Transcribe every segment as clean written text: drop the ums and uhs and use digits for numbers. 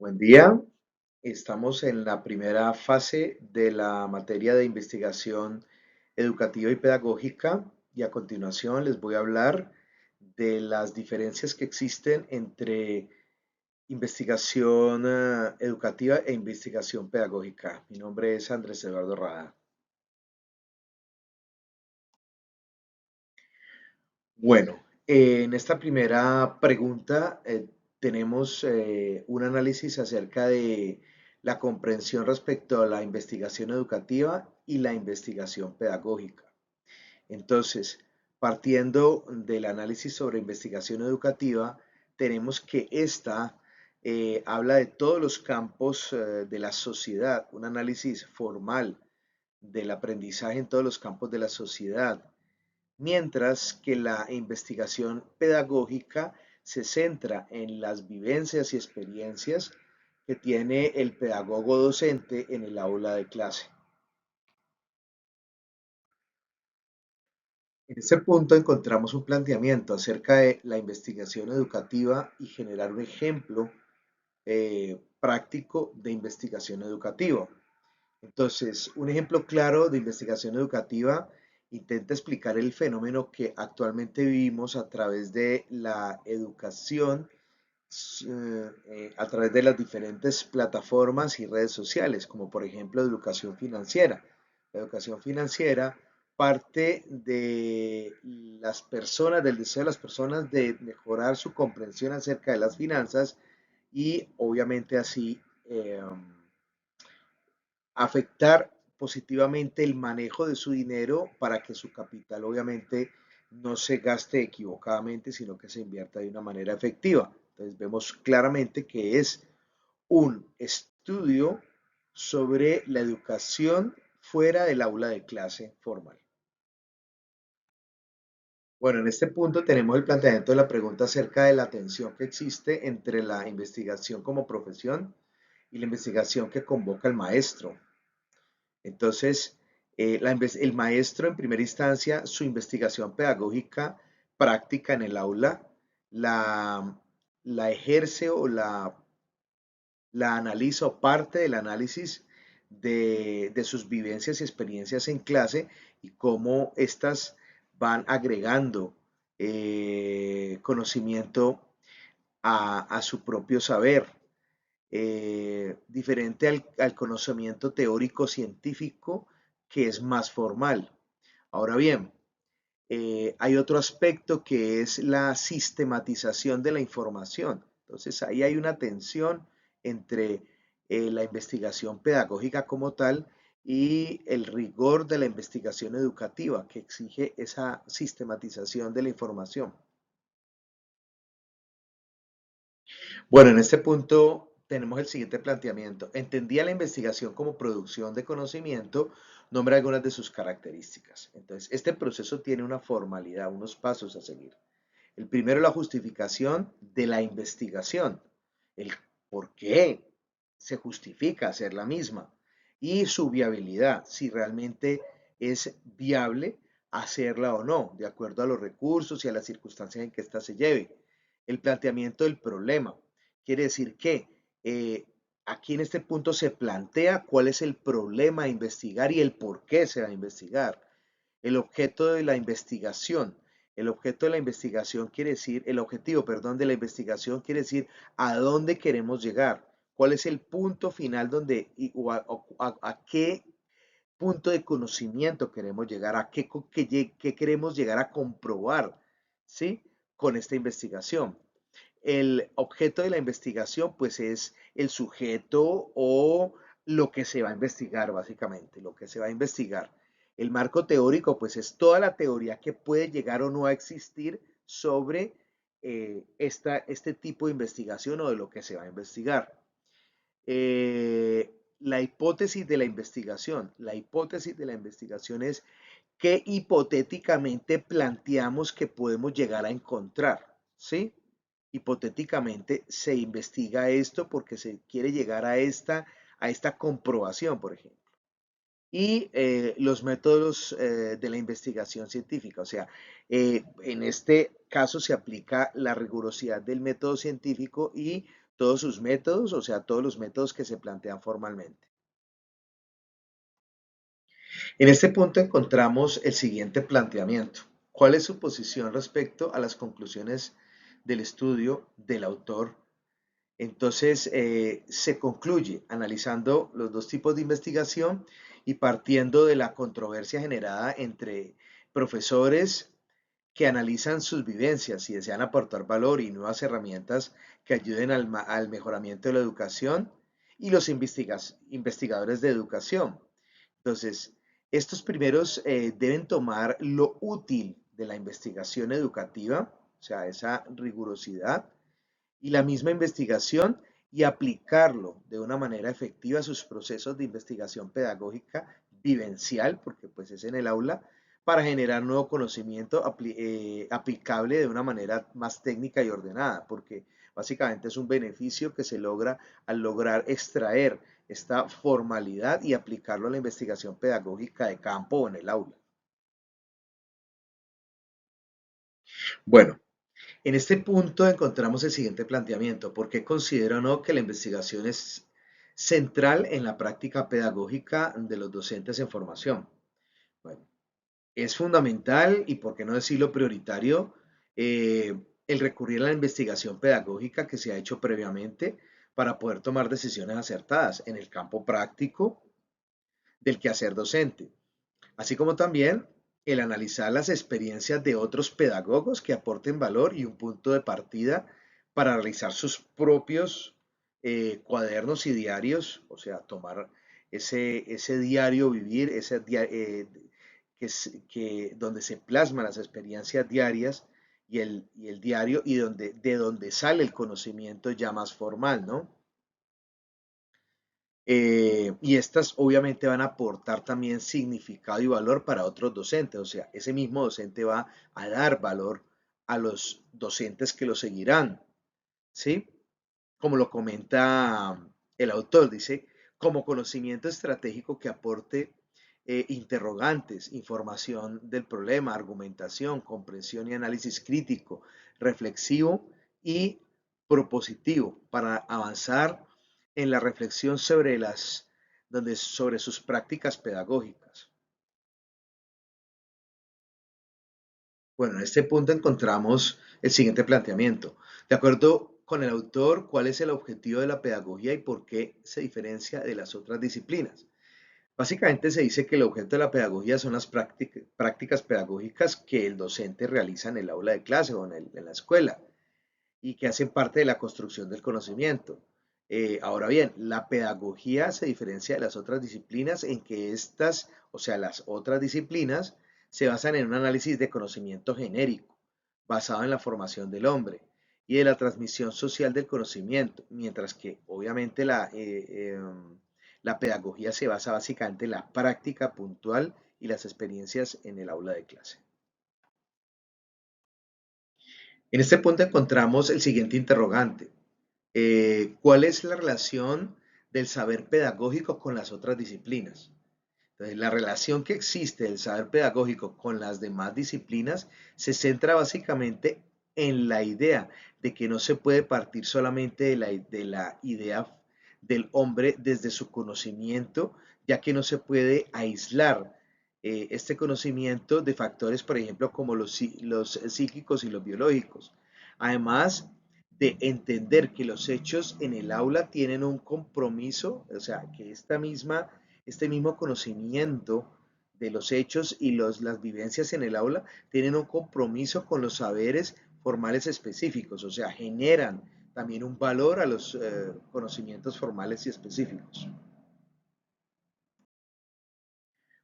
Buen día. Estamos en la primera fase de la materia de investigación educativa y pedagógica y a continuación les voy a hablar de las diferencias que existen entre investigación educativa e investigación pedagógica. Mi nombre es Andrés Eduardo Rada. Bueno, en esta primera pregunta tenemos un análisis acerca de la comprensión respecto a la investigación educativa y la investigación pedagógica. Entonces, partiendo del análisis sobre investigación educativa, tenemos que esta habla de todos los campos de la sociedad, un análisis formal del aprendizaje en todos los campos de la sociedad, mientras que la investigación pedagógica se centra en las vivencias y experiencias que tiene el pedagogo docente en el aula de clase. En este punto encontramos un planteamiento acerca de la investigación educativa y generar un ejemplo práctico de investigación educativa. Entonces, un ejemplo claro de investigación educativa intenta explicar el fenómeno que actualmente vivimos a través de la educación, a través de las diferentes plataformas y redes sociales, como por ejemplo educación financiera. La educación financiera parte de las personas, del deseo de las personas de mejorar su comprensión acerca de las finanzas y obviamente así afectar positivamente el manejo de su dinero para que su capital obviamente no se gaste equivocadamente, sino que se invierta de una manera efectiva. Entonces vemos claramente que es un estudio sobre la educación fuera del aula de clase formal. Bueno, en este punto tenemos el planteamiento de la pregunta acerca de la tensión que existe entre la investigación como profesión y la investigación que convoca el maestro. Entonces, el maestro en primera instancia, su investigación pedagógica práctica en el aula, la, la ejerce o la analiza o parte del análisis de sus vivencias y experiencias en clase y cómo éstas van agregando conocimiento a su propio saber, diferente al conocimiento teórico científico que es más formal. Ahora bien, hay otro aspecto que es la sistematización de la información. Entonces ahí hay una tensión entre la investigación pedagógica como tal y el rigor de la investigación educativa que exige esa sistematización de la información. Bueno, en este punto tenemos el siguiente planteamiento. Entendía la investigación como producción de conocimiento, nombra algunas de sus características. Entonces, este proceso tiene una formalidad, unos pasos a seguir. El primero, la justificación de la investigación, el por qué se justifica hacer la misma y su viabilidad, si realmente es viable hacerla o no, de acuerdo a los recursos y a las circunstancias en que ésta se lleve. El planteamiento del problema quiere decir que aquí en este punto se plantea cuál es el problema a investigar y el por qué se va a investigar. El objeto de la investigación. El objeto de la investigación quiere decir, el objetivo, perdón, de la investigación quiere decir a dónde queremos llegar, cuál es el punto final donde, o a qué punto de conocimiento queremos llegar, a qué queremos llegar a comprobar, ¿sí? Con esta investigación. El objeto de la investigación, pues es el sujeto o lo que se va a investigar, básicamente, lo que se va a investigar. El marco teórico, pues es toda la teoría que puede llegar o no a existir sobre este tipo de investigación o de lo que se va a investigar. La hipótesis de la investigación. La hipótesis de la investigación es qué hipotéticamente planteamos que podemos llegar a encontrar, ¿sí? Hipotéticamente se investiga esto porque se quiere llegar a esta comprobación, por ejemplo. Y los métodos de la investigación científica, o sea, en este caso se aplica la rigurosidad del método científico y todos sus métodos, o sea, todos los métodos que se plantean formalmente. En este punto encontramos el siguiente planteamiento. ¿Cuál es su posición respecto a las conclusiones del estudio del autor? Entonces, se concluye analizando los dos tipos de investigación y partiendo de la controversia generada entre profesores que analizan sus vivencias y desean aportar valor y nuevas herramientas que ayuden al mejoramiento de la educación y los investigadores de educación. Entonces, estos primeros deben tomar lo útil de la investigación educativa, o sea, esa rigurosidad y la misma investigación y aplicarlo de una manera efectiva a sus procesos de investigación pedagógica vivencial, porque pues es en el aula, para generar nuevo conocimiento aplicable de una manera más técnica y ordenada, porque básicamente es un beneficio que se logra al lograr extraer esta formalidad y aplicarlo a la investigación pedagógica de campo o en el aula. Bueno, en este punto encontramos el siguiente planteamiento. ¿Por qué considera o no que la investigación es central en la práctica pedagógica de los docentes en formación? Bueno, es fundamental y, por qué no decirlo, prioritario, el recurrir a la investigación pedagógica que se ha hecho previamente para poder tomar decisiones acertadas en el campo práctico del quehacer docente, así como también el analizar las experiencias de otros pedagogos que aporten valor y un punto de partida para realizar sus propios cuadernos y diarios, o sea, tomar ese diario vivir, donde se plasman las experiencias diarias y el diario y de donde sale el conocimiento ya más formal, ¿no? Y estas obviamente van a aportar también significado y valor para otros docentes, o sea, ese mismo docente va a dar valor a los docentes que lo seguirán, ¿sí? Como lo comenta el autor, dice, como conocimiento estratégico que aporte interrogantes, información del problema, argumentación, comprensión y análisis crítico, reflexivo y propositivo para avanzar en la reflexión sobre sus prácticas pedagógicas. Bueno, en este punto encontramos el siguiente planteamiento. De acuerdo con el autor, ¿cuál es el objetivo de la pedagogía y por qué se diferencia de las otras disciplinas? Básicamente se dice que el objeto de la pedagogía son las prácticas pedagógicas que el docente realiza en el aula de clase o en la escuela y que hacen parte de la construcción del conocimiento. Ahora bien, la pedagogía se diferencia de las otras disciplinas en que estas, o sea, las otras disciplinas, se basan en un análisis de conocimiento genérico, basado en la formación del hombre y de la transmisión social del conocimiento, mientras que obviamente la pedagogía se basa básicamente en la práctica puntual y las experiencias en el aula de clase. En este punto encontramos el siguiente interrogante. ¿Cuál es la relación del saber pedagógico con las otras disciplinas? Entonces, la relación que existe del saber pedagógico con las demás disciplinas se centra básicamente en la idea de que no se puede partir solamente de la idea del hombre desde su conocimiento, ya que no se puede aislar este conocimiento de factores, por ejemplo, como los psíquicos y los biológicos. Además de entender que los hechos en el aula tienen un compromiso, o sea, que este mismo conocimiento de los hechos y las vivencias en el aula tienen un compromiso con los saberes formales específicos, o sea, generan también un valor a los conocimientos formales y específicos.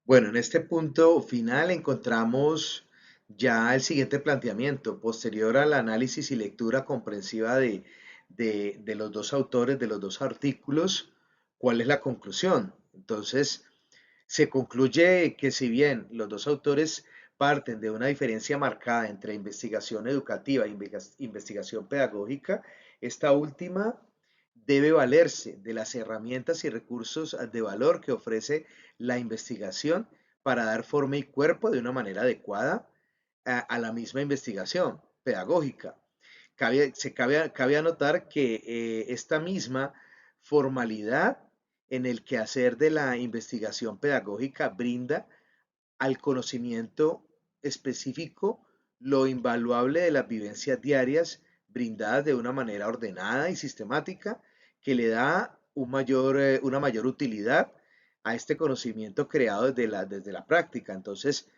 Bueno, en este punto final encontramos ya el siguiente planteamiento, posterior al análisis y lectura comprensiva de los dos autores, de los dos artículos, ¿cuál es la conclusión? Entonces, se concluye que si bien los dos autores parten de una diferencia marcada entre investigación educativa e investigación pedagógica, esta última debe valerse de las herramientas y recursos de valor que ofrece la investigación para dar forma y cuerpo de una manera adecuada a la misma investigación pedagógica. cabe anotar que esta misma formalidad en el quehacer de la investigación pedagógica brinda al conocimiento específico lo invaluable de las vivencias diarias brindadas de una manera ordenada y sistemática que le da una mayor utilidad a este conocimiento creado desde la práctica. Entonces,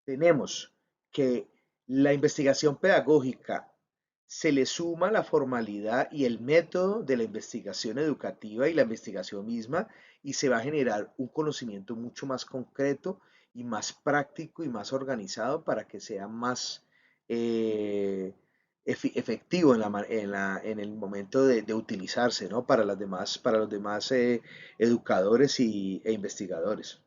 tenemos que la investigación pedagógica se le suma la formalidad y el método de la investigación educativa y la investigación misma y se va a generar un conocimiento mucho más concreto y más práctico y más organizado para que sea más eh, efectivo en el momento de utilizarse, ¿no? Para los demás educadores e investigadores.